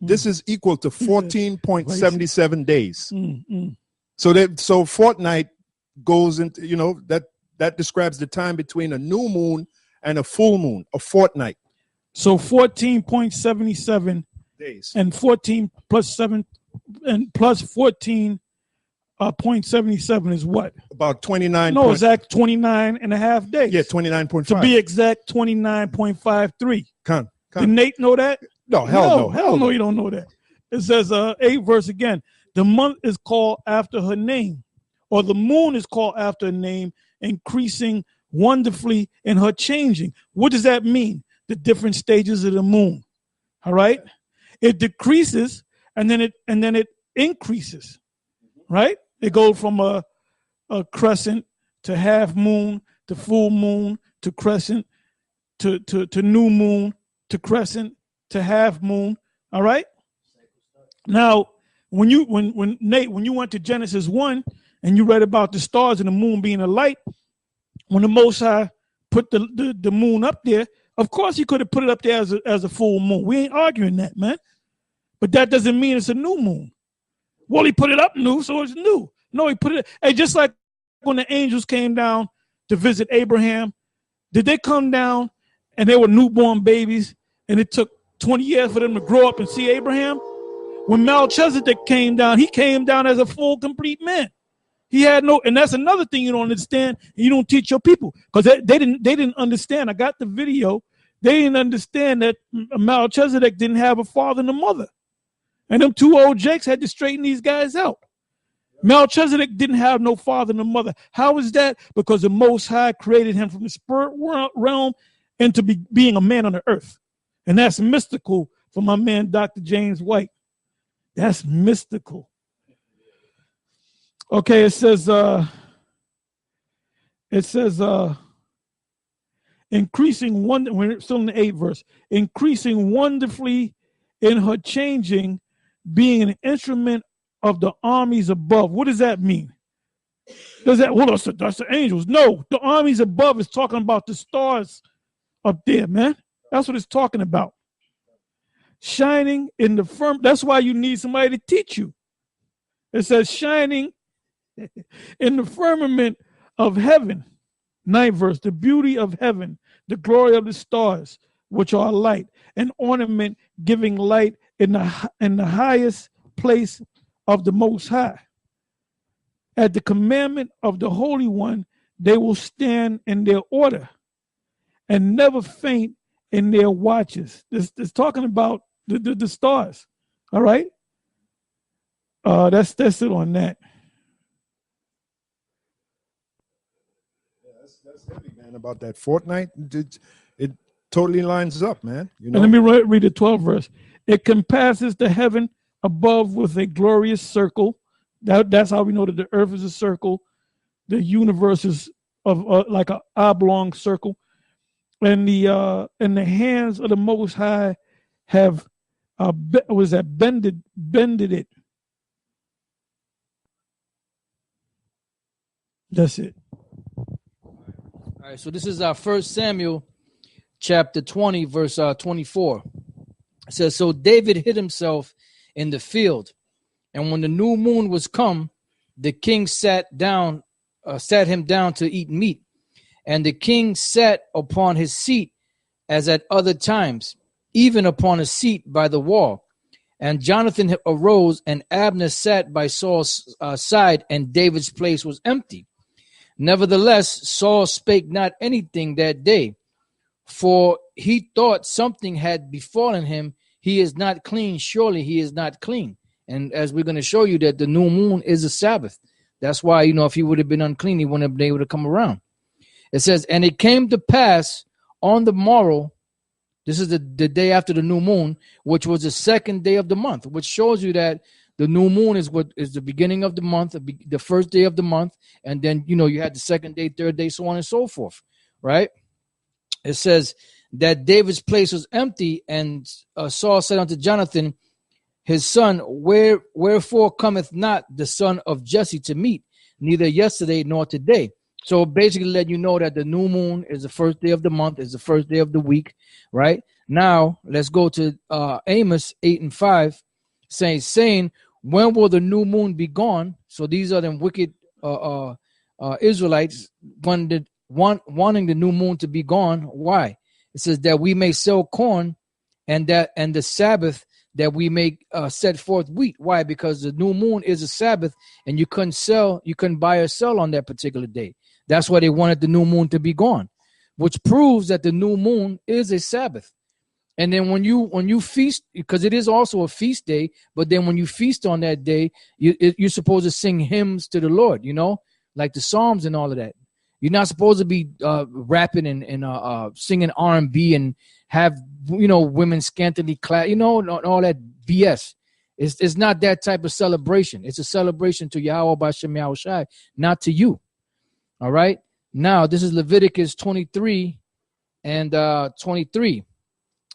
This is equal to 14.77 days. So fortnight goes into, that describes the time between a new moon and a full moon, a fortnight. So 14.77 days. And 14 plus 7 and plus 14.77 is what? About 29. No, exact 29 and a half days. Yeah, 29.5. To be exact, 29.53. Come. Did Nate know that? No, hell no. Hell no, you don't know that. It says 8 verse again. The month is called after her name, or the moon is called after her name, increasing wonderfully in her changing. What does that mean? The different stages of the moon. All right? It decreases and then it increases. Right? It goes from a crescent to half moon to full moon to crescent to new moon to crescent to half moon. All right? Now, when Nate, when you went to Genesis 1 and you read about the stars and the moon being a light, when the Most High put the moon up there, of course he could have put it up there as a full moon. We ain't arguing that, man. But that doesn't mean it's a new moon. Well, he put it up new, so it's new. No, he put it, hey, just like when the angels came down to visit Abraham, did they come down and they were newborn babies and it took 20 years for them to grow up and see Abraham? When Melchizedek came down, he came down as a full, complete man. He had no, and that's another thing you don't understand. You don't teach your people because they didn't understand. I got the video. They didn't understand that Melchizedek didn't have a father and a mother. And them two old jakes had to straighten these guys out. Melchizedek didn't have no father and a mother. How is that? Because the Most High created him from the spirit realm into being a man on the earth. And that's mystical for my man, Dr. James White. That's mystical. Okay, it says increasing wonder, we're still in the 8th verse, increasing wonderfully in her changing, being an instrument of the armies above. What does that mean? Does that, well, that's the angels. No, the armies above is talking about the stars up there, man. That's what it's talking about. Shining in the firm. That's why you need somebody to teach you. It says shining in the firmament of heaven. 9th verse, the beauty of heaven, the glory of the stars, which are light, an ornament giving light in the highest place of the Most High. At the commandment of the Holy One, they will stand in their order and never faint in their watches. This talking about the stars. All right. That's it on that. Yeah, that's heavy, man. About that fortnight, it totally lines up, man. You know. And let me read the 12th verse. It compasses the heaven above with a glorious circle. That's how we know that the earth is a circle. The universe is of like an oblong circle. And the hands of the Most High have bended it. That's it. All right, so this is our 1 Samuel chapter 20, verse 24. It says, so David hid himself in the field, and when the new moon was come, the king sat him down to eat meat. And the king sat upon his seat as at other times, even upon a seat by the wall. And Jonathan arose, and Abner sat by Saul's side, and David's place was empty. Nevertheless, Saul spake not anything that day, for he thought something had befallen him. He is not clean. Surely he is not clean. And as we're going to show you that the new moon is a Sabbath. That's why, if he would have been unclean, he wouldn't have been able to come around. It says, and it came to pass on the morrow, this is the day after the new moon, which was the 2nd day of the month, which shows you that the new moon is what is the beginning of the month, the first day of the month. And then, you had the 2nd day, 3rd day, so on and so forth, right? It says that David's place was empty, and Saul said unto Jonathan, his son, wherefore cometh not the son of Jesse to meet, neither yesterday nor today? So basically let you know that the new moon is the first day of the month, is the first day of the week, right? Now let's go to Amos 8:5, saying, when will the new moon be gone? So these are them wicked Israelites wanting the new moon to be gone. Why? It says that we may sell corn, and the Sabbath that we may set forth wheat. Why? Because the new moon is a Sabbath, and you couldn't buy or sell on that particular day. That's why they wanted the new moon to be gone, which proves that the new moon is a Sabbath. And then when you feast, because it is also a feast day, but then when you feast on that day, you're supposed to sing hymns to the Lord, like the Psalms and all of that. You're not supposed to be rapping and singing R&B and have women scantily clad, all that BS. It's not that type of celebration. It's a celebration to Yahweh B'Shem Yahushai, not to you. All right. Now this is Leviticus 23 and 23.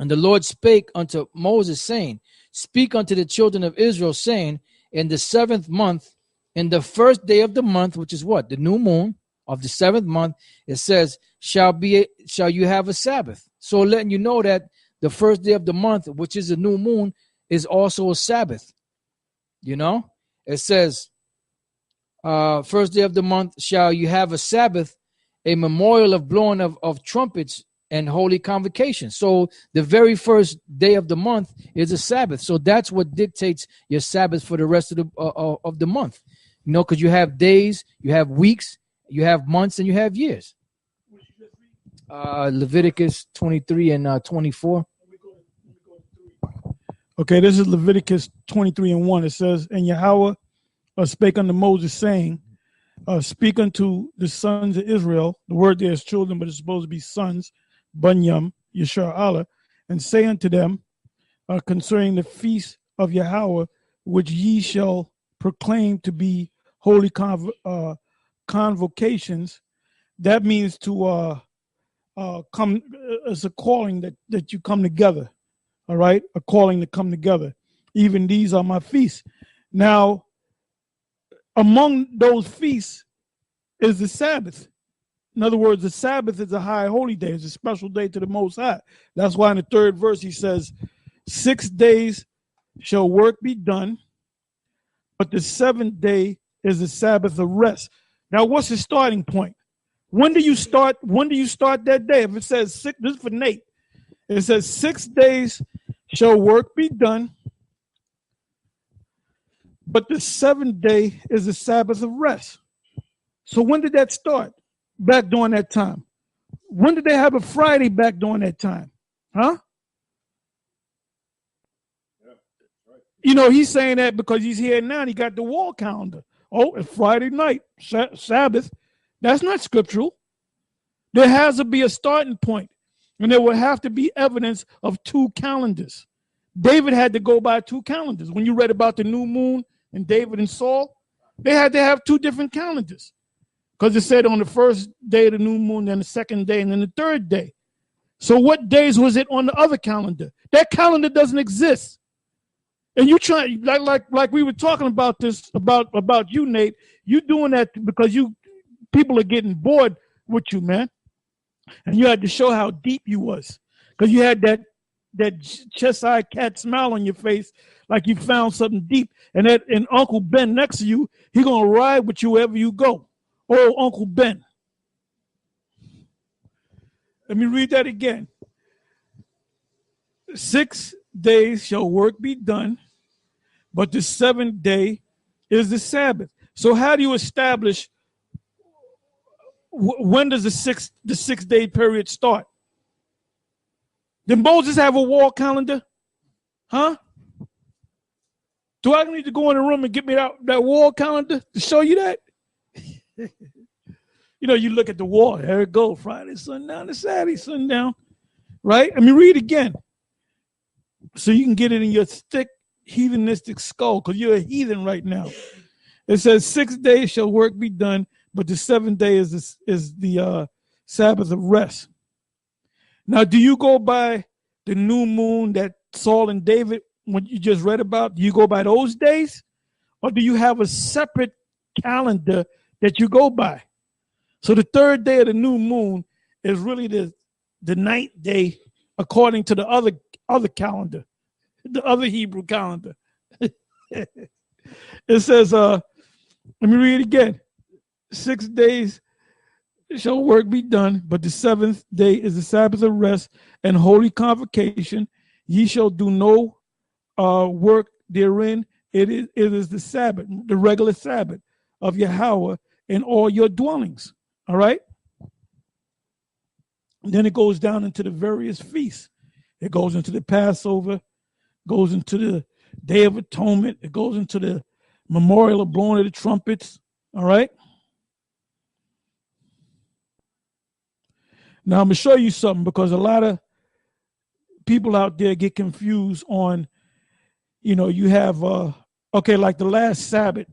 And the Lord spake unto Moses, saying, speak unto the children of Israel, saying, in the 7th month, in the 1st day of the month, which is what? The new moon of the 7th month, it says, shall you have a Sabbath. So letting you know that the 1st day of the month, which is the new moon, is also a Sabbath. It says, 1st day of the month shall you have a Sabbath, a memorial of blowing of trumpets and holy convocation. So the very first day of the month is a Sabbath. So that's what dictates your Sabbath for the rest of the month. Because you have days, you have weeks, you have months, and you have years. Leviticus 23 and 24. Okay, this is Leviticus 23 and 1. It says, and Yahweh spake unto Moses, saying, speak unto the sons of Israel. The word there is children, but it's supposed to be sons. Bunyam, Yeshua Allah, and say unto them concerning the feast of Yahweh, which ye shall proclaim to be holy convocations. That means to come as a calling that you come together. All right, a calling to come together. Even these are my feasts. Now, among those feasts is the Sabbath. In other words, the Sabbath is a high holy day. It's a special day to the Most High. That's why in the 3rd verse he says, 6 days shall work be done, but the 7th day is the Sabbath of rest. Now, what's the starting point? When do you start that day? If it says 6, this is for Nate. It says 6 days shall work be done, but the 7th day is the Sabbath of rest. So when did that start? Back during that time. When did they have a Friday back during that time? Huh? Yeah, right. He's saying that because he's here now and he got the wall calendar. Oh, it's Friday night, Sabbath. That's not scriptural. There has to be a starting point, and there will have to be evidence of 2 calendars. David had to go by 2 calendars. When you read about the new moon and David and Saul, they had to have 2 different calendars. Because it said on the 1st day of the new moon, then the 2nd day, and then the 3rd day. So what days was it on the other calendar? That calendar doesn't exist. And you try, like we were talking about this, about you, Nate, you doing that because people are getting bored with you, man. And you had to show how deep you was. Because you had that chest-eye cat smile on your face, like you found something deep. And Uncle Ben next to you, he going to ride with you wherever you go. Oh, Uncle Ben. Let me read that again. 6 days shall work be done, but the 7th day is the Sabbath. So how do you establish when does the 6-day period start? Did Moses have a wall calendar? Huh? Do I need to go in the room and get me that wall calendar to show you that? You look at the wall. There it goes. Friday, sundown, to Saturday, sundown. Right? I mean, read again. So you can get it in your thick heathenistic skull, because you're a heathen right now. It says 6 days shall work be done, but the 7th day is the Sabbath of rest. Now, do you go by the new moon that Saul and David, when you just read about, do you go by those days? Or do you have a separate calendar that you go by? So the 3rd day of the new moon is really the 9th day according to the other calendar, the other Hebrew calendar. It says, let me read it again. 6 days shall work be done, but the seventh day is the Sabbath of rest and holy convocation. Ye shall do no work therein. It is the Sabbath, the regular Sabbath of Yahweh in all your dwellings. All right. And then it goes down into the various feasts. It goes into the Passover, goes into the Day of Atonement. It goes into the memorial of blowing of the trumpets. All right. Now I'm going to show you something, because a lot of people out there get confused on, you have, like the last Sabbath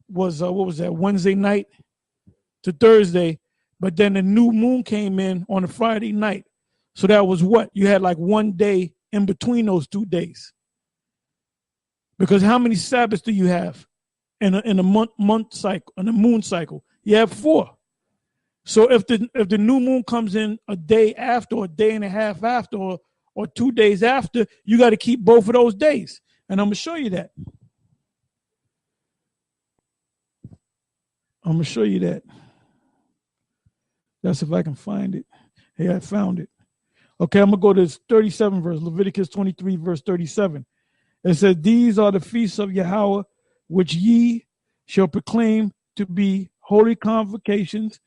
was, what was that, Wednesday night to Thursday, but then the new moon came in on a Friday night. So that was what? You had like 1 day in between those 2 days. Because how many Sabbaths do you have in a month cycle, in a moon cycle? You have 4. So if the new moon comes in a day after, or a day and a half after, or 2 days after, you got to keep both of those days. And I'm going to show you that. I'm going to show you that. That's if I can find it. Hey, I found it. Okay, I'm going to go to 37 verse, Leviticus 23, verse 37. It says, these are the feasts of Yahweh, which ye shall proclaim to be holy convocations,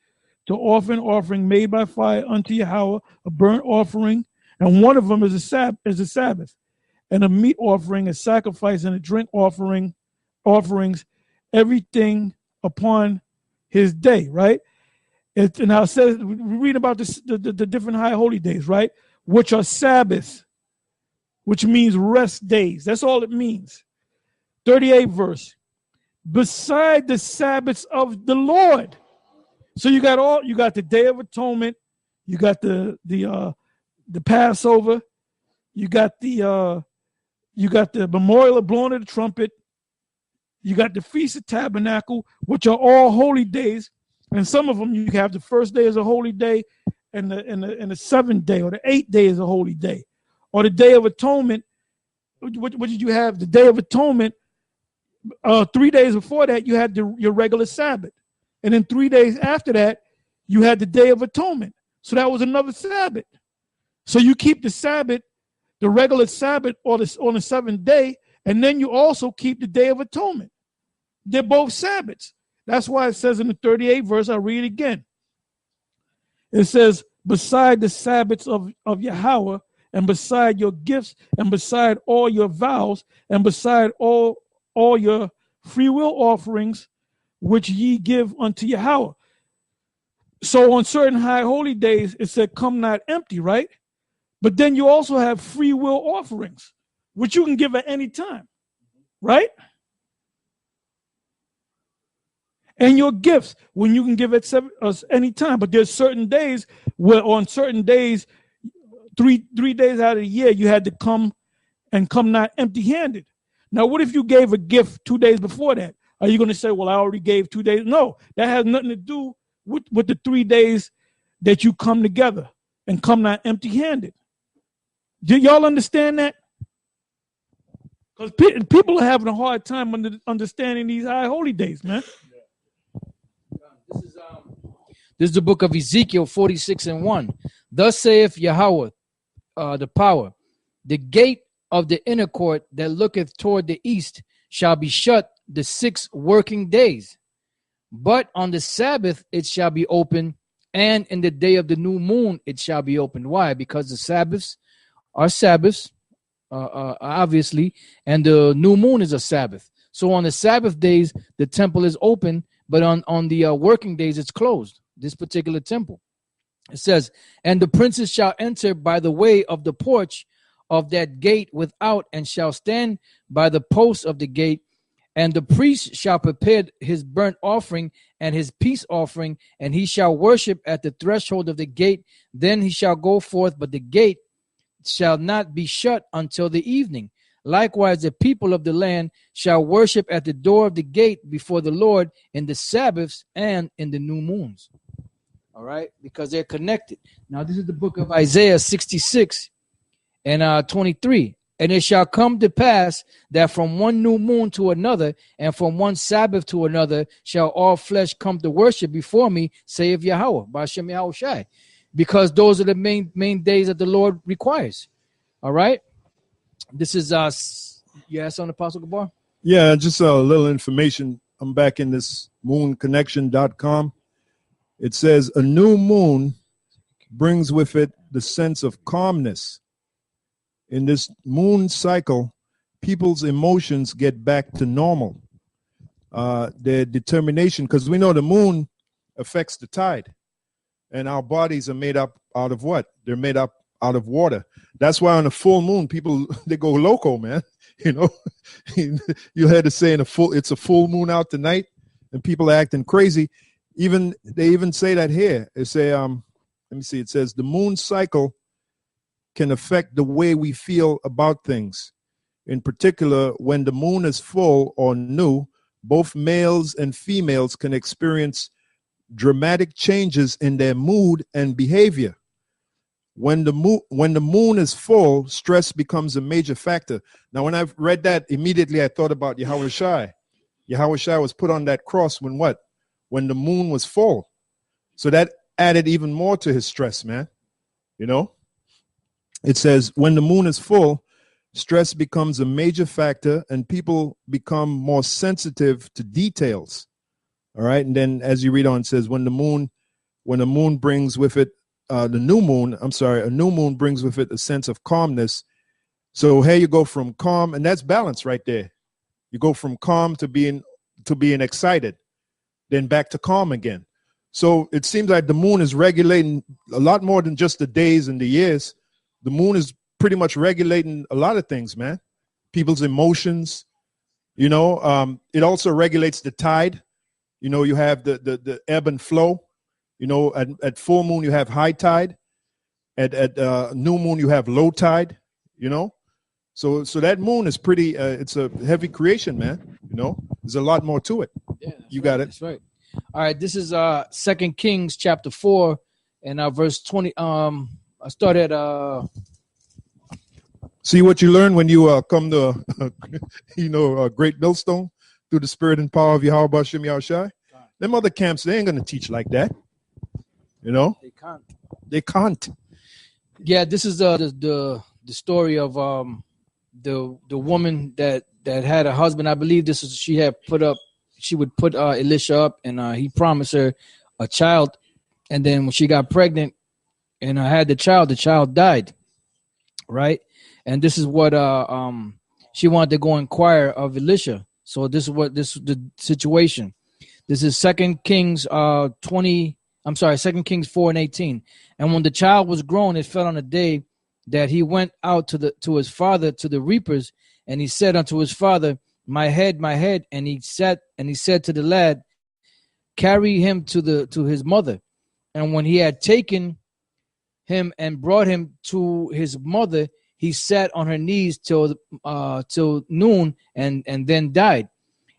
to offer an offering made by fire unto Yahweh, a burnt offering, and one of them is a Sabbath, and a meat offering, a sacrifice, and a drink offerings, everything upon his day, right? And now it says, we read about the different high holy days, right? Which are Sabbaths, which means rest days. That's all it means. 38 verse. Beside the Sabbaths of the Lord. So you got the Day of Atonement, you got the Passover, you got the memorial of blowing of the trumpet, you got the Feast of Tabernacle, which are all holy days, and some of them you have the first day as a holy day, and the seventh day or the 8th day is a holy day, or the Day of Atonement. What did you have? The Day of Atonement. 3 days before that, you had your regular Sabbath. And then 3 days after that, you had the Day of Atonement. So that was another Sabbath. So you keep the Sabbath, the regular Sabbath on the 7th day, and then you also keep the Day of Atonement. They're both Sabbaths. That's why it says in the 38th verse, I'll read it again. It says, beside the Sabbaths of Yahweh, and beside your gifts, and beside all your vows, and beside all your free will offerings, which ye give unto Yahweh. So on certain high holy days, it said, come not empty, right? But then you also have free will offerings, which you can give at any time, right? And your gifts, when you can give at any time. But there's certain days where on certain days, three days out of the year, you had to come not empty-handed. Now, what if you gave a gift 2 days before that? Are you going to say, well, I already gave 2 days? No, that has nothing to do with the 3 days that you come together and come not empty-handed. Do y'all understand that? Because people are having a hard time understanding these high holy days, man. This is the book of Ezekiel 46:1. Thus saith Yahweh, the power, the gate of the inner court that looketh toward the east shall be shut the 6 working days. But on the Sabbath it shall be open, and in the day of the new moon it shall be opened. Why? Because the Sabbaths are Sabbaths, obviously, and the new moon is a Sabbath. So on the Sabbath days, the temple is open, but on the working days, it's closed, this particular temple. It says, and the princes shall enter by the way of the porch of that gate without, and shall stand by the posts of the gate. And the priest shall prepare his burnt offering and his peace offering, and he shall worship at the threshold of the gate. Then he shall go forth, but the gate shall not be shut until the evening. Likewise, the people of the land shall worship at the door of the gate before the Lord in the Sabbaths and in the new moons. All right, because they're connected. Now, this is the book of Isaiah 66 and 23. And it shall come to pass that from one new moon to another, and from one Sabbath to another, shall all flesh come to worship before me, saith Yahweh, B'Hashem Yahweh Shai. Because those are the main days that the Lord requires. All right. This is you asked on Apostle Gabar? Yeah, just a little information. I'm back in this moonconnection.com. It says a new moon brings with it the sense of calmness. In this moon cycle, people's emotions get back to normal. Their determination, because we know the moon affects the tide, and our bodies are made up out of what? They're made up out of water. That's why on a full moon, people, they go loco, man. You know, you had to say it's a full moon out tonight, and people are acting crazy. They even say that here. They say, let me see. It says the moon cycle can affect the way we feel about things. In particular, when the moon is full or new, both males and females can experience dramatic changes in their mood and behavior. When the moon is full, stress becomes a major factor. Now, when I read that, immediately I thought about Yahweh Shai. Yahweh Shai was put on that cross when what? When the moon was full. So that added even more to his stress, man. You know? It says, when the moon is full, stress becomes a major factor and people become more sensitive to details. All right. And then as you read on, it says, when the moon brings with it, a new moon brings with it a sense of calmness. So here you go from calm, and that's balance right there. You go from calm to being excited, then back to calm again. So it seems like the moon is regulating a lot more than just the days and the years. The moon is pretty much regulating a lot of things, man. People's emotions, you know. It also regulates the tide. You know, you have the ebb and flow. You know, at full moon you have high tide. At new moon you have low tide. You know, so that moon is pretty. It's a heavy creation, man. You know, there's a lot more to it. Yeah, you got it. That's right. All right, this is 2 Kings chapter 4 and verse 20. I started. See what you learn when you come to, a great millstone through the spirit and power of Yahweh B'Hashem Yahweh Shai. Them other camps, they ain't gonna teach like that. You know, they can't. Yeah, this is the story of the woman that had a husband. I believe this is she would put Elisha up, and he promised her a child, and then when she got pregnant and had the child died, right? And this is what she wanted to go inquire of Elisha. So this is the situation. This is 2 Kings 4 and 18. And when the child was grown, it fell on a day that he went out to his father to the reapers, and he said unto his father, my head, and he said to the lad, carry him to his mother. And when he had taken him and brought him to his mother, he sat on her knees till noon and then died.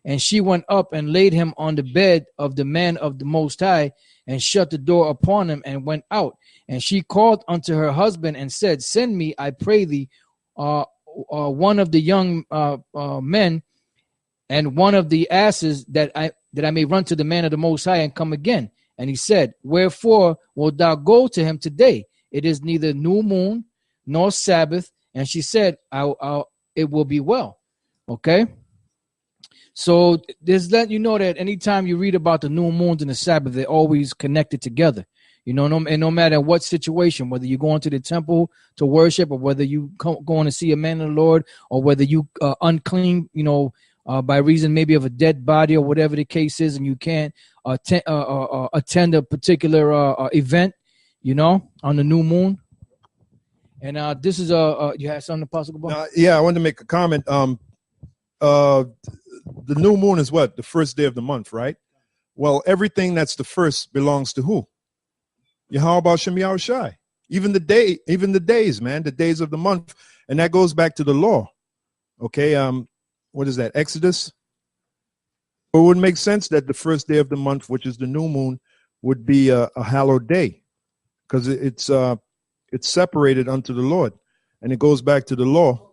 And she went up and laid him on the bed of the man of the Most High and shut the door upon him and went out. And she called unto her husband and said, send me, I pray thee, one of the young men and one of the asses that I may run to the man of the Most High and come again. And he said, wherefore wilt thou go to him today? It is neither new moon nor Sabbath. And she said, it will be well. Okay. So this letting you know that anytime you read about the new moons and the Sabbath, they're always connected together. You know, no matter what situation, whether you're going to the temple to worship or whether you going to see a man of the Lord or whether you unclean, by reason maybe of a dead body or whatever the case is, and you can't attend a particular event, on the new moon. And this is you have something, Apostle Gabar? Yeah, I wanted to make a comment. The new moon is what? The first day of the month, right? Well, everything that's the first belongs to who? Yahweh B'Hashem Yahweh Shai. Even the days, man, the days of the month. And that goes back to the law. Okay, what is that? Exodus? It would make sense that the first day of the month, which is the new moon, would be a hallowed day, because it's separated unto the Lord, and it goes back to the law.